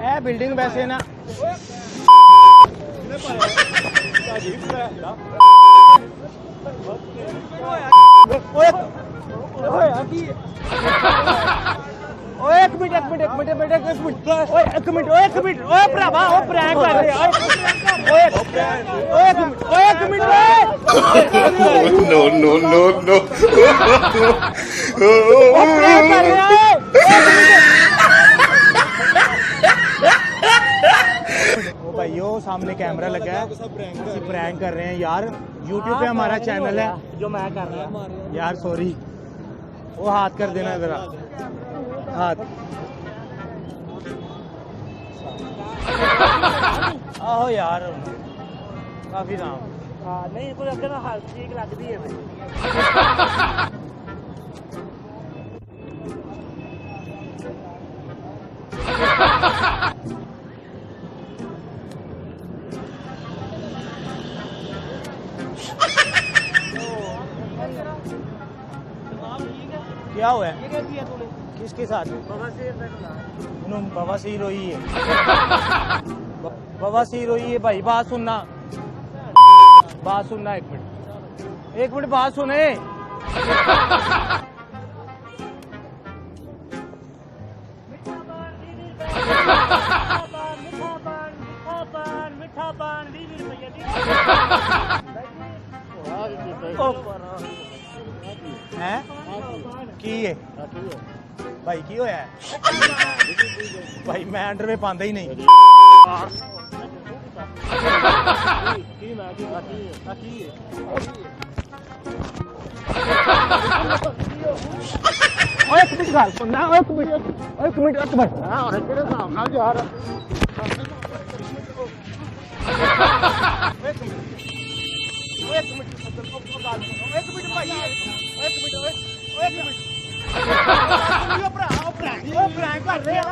ਇਹ ਬਿਲਡਿੰਗ ਵੈਸੇ ਨਾ ਓਏ ਇੱਕ ਮਿੰਟ ਓਏ ਭਰਾਵਾ ਉਹ ਪ੍ਰੈਂਕ ਕਰ ਰਿਹਾ ਓਏ ਇੱਕ minute No, no, no, no. Prank ਕਰ ਰਿਹਾ ओ भाई वो सामने कैमरा लगा है, प्रैंक कर रहे हैं यार। YouTube पे हमारा चैनल है जो मैं कर रहा हूँ यार। सॉरी, वो हाथ कर देना जरा, हाथ। आहो यार काफी नाम नहीं कोई अगर हाथ ठीक लगती है क्या हुआ है? ये क्या किया तूने? किसके साथ? बवासीर हुई है। बवासीर हुई है भाई। बात सुनना एक मिनट बात सुने। मीठा पान 20 रुपये है की है भाई की होया है भाई मैं अंडरवे पांदा ही नहीं। प्रैंक कर रहे हैं।